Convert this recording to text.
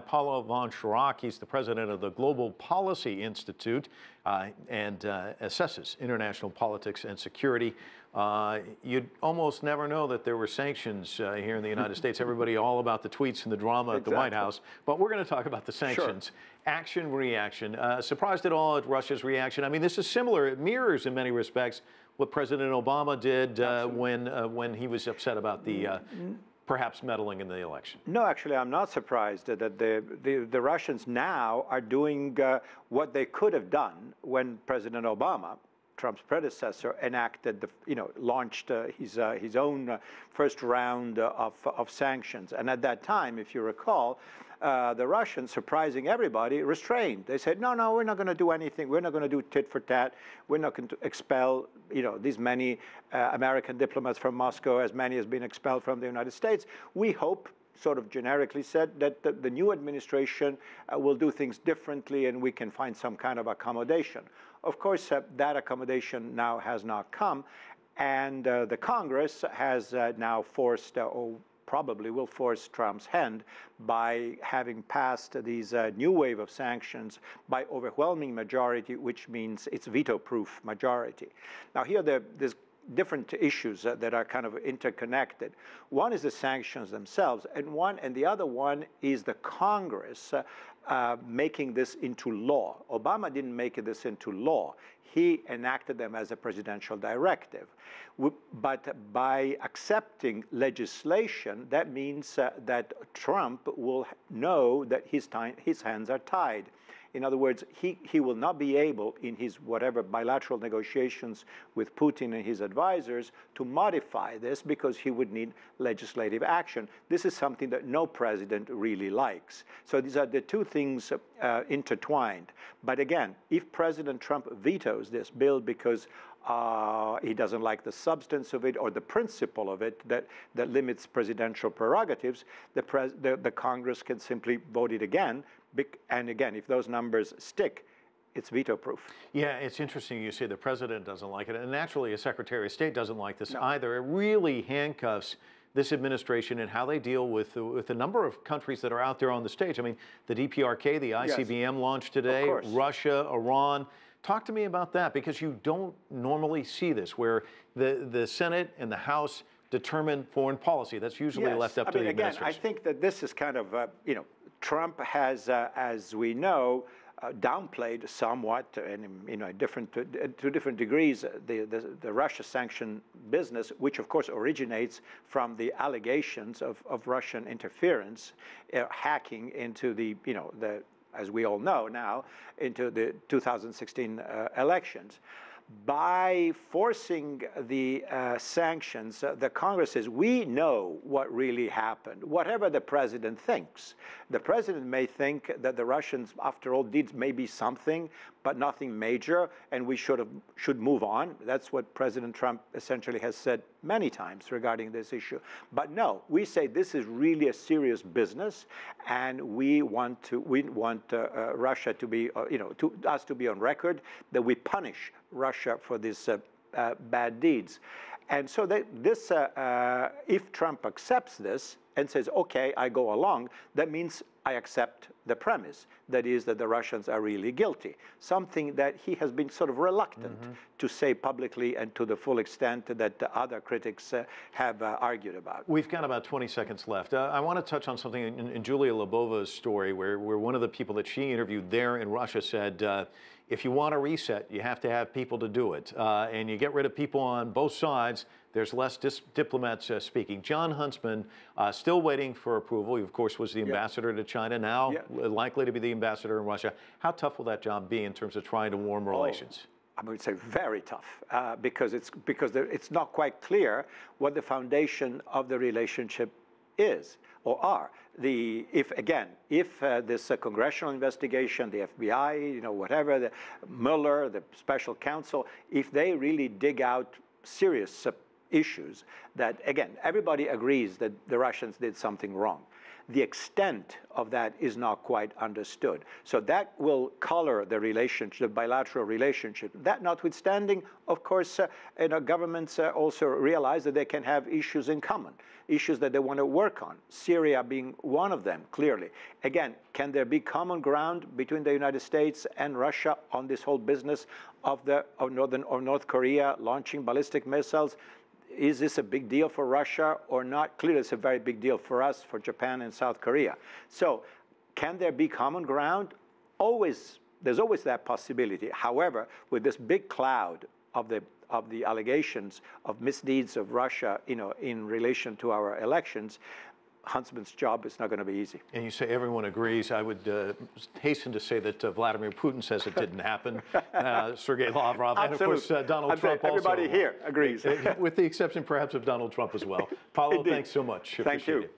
Paolo Von Schirach, he's the president of the Global Policy Institute and assesses international politics and security. You'd almost never know that there were sanctions here in the United States. Everybody all about the tweets and the drama at the White House. But we're going to talk about the sanctions. Sure. Action, reaction. Surprised at all at Russia's reaction? I mean, this is similar. It mirrors in many respects what President Obama did when he was upset about the perhaps meddling in the election. No, actually, I'm not surprised that the Russians now are doing what they could have done when President Obama, Trump's predecessor, enacted launched his own first round of sanctions. And at that time, if you recall, the Russians, surprising everybody, restrained. They said, no, we're not going to do anything. We're not going to do tit for tat. We're not going to expel, these many American diplomats from Moscow, as many has been expelled from the United States. We hope, sort of generically said, that the new administration will do things differently and we can find some kind of accommodation. Of course, that accommodation now has not come, and the Congress has now forced, or probably will force, Trump's hand by having passed these new wave of sanctions by overwhelming majority, which means it's veto-proof majority. Now here there's different issues that are kind of interconnected. One is the sanctions themselves, and the other one is the Congress making this into law. Obama didn't make this into law. He enacted them as a presidential directive. But by accepting legislation, that means that Trump will know that his hands are tied. In other words, he will not be able, in his whatever bilateral negotiations with Putin and his advisors, to modify this because he would need legislative action. This is something that no president really likes. So these are the two things intertwined. But again, if President Trump vetoes this bill because he doesn't like the substance of it or the principle of it that limits presidential prerogatives, the Congress can simply vote it again. And again, if those numbers stick, it's veto-proof. Yeah, it's interesting you say the president doesn't like it, and naturally a Secretary of State doesn't like this either. It really handcuffs this administration and how they deal with the number of countries that are out there on the stage. I mean, the DPRK, the ICBM launched today, Russia, Iran. Talk to me about that, because you don't normally see this, where the Senate and the House determine foreign policy. That's usually left up to the administration. Again, I think that this is kind of, Trump has, as we know, downplayed somewhat, and to different degrees, the Russia sanction business, which of course originates from the allegations of Russian interference, hacking into as we all know now, into the 2016 elections. By forcing the sanctions, the Congress says, we know what really happened, whatever the president thinks. The president may think that the Russians, after all, did maybe something, but nothing major, and we should move on. That's what President Trump essentially has said many times regarding this issue. But no, we say this is really a serious business, and we want Russia to be, us to be on record that we punish Russia for these bad deeds. And so if Trump accepts this and says, okay, I go along, that means I accept the premise, that is that the Russians are really guilty, something that he has been sort of reluctant to say publicly and to the full extent that the other critics have argued about. We've got about 20 seconds left. I want to touch on something in Julia Lybova's story, where one of the people that she interviewed there in Russia said, if you want a reset, you have to have people to do it. And you get rid of people on both sides, there's less diplomats speaking. John Huntsman, still waiting for approval. He, of course, was the ambassador to China, now likely to be the ambassador in Russia. How tough will that job be in terms of trying to warm relations? I would say very tough, because it's not quite clear what the foundation of the relationship is or are. If this congressional investigation, the FBI, whatever, the Mueller, the special counsel, if they really dig out serious issues that, again, everybody agrees that the Russians did something wrong. the extent of that is not quite understood. So that will color the relationship, the bilateral relationship. That notwithstanding, of course, governments also realize that they can have issues in common, issues that they want to work on, Syria being one of them, clearly. Again, can there be common ground between the United States and Russia on this whole business of North Korea launching ballistic missiles? Is this a big deal for Russia or not? Clearly, it's a very big deal for us, for Japan and South Korea. So can there be common ground? There's always that possibility. However, with this big cloud of the allegations of misdeeds of Russia, in relation to our elections, Huntsman's job is not going to be easy. And you say everyone agrees. I would hasten to say that Vladimir Putin says it didn't happen. Sergei Lavrov, and of course Donald Trump also. Everybody here agrees. With the exception perhaps of Donald Trump as well. Paulo, thanks so much. Thank you.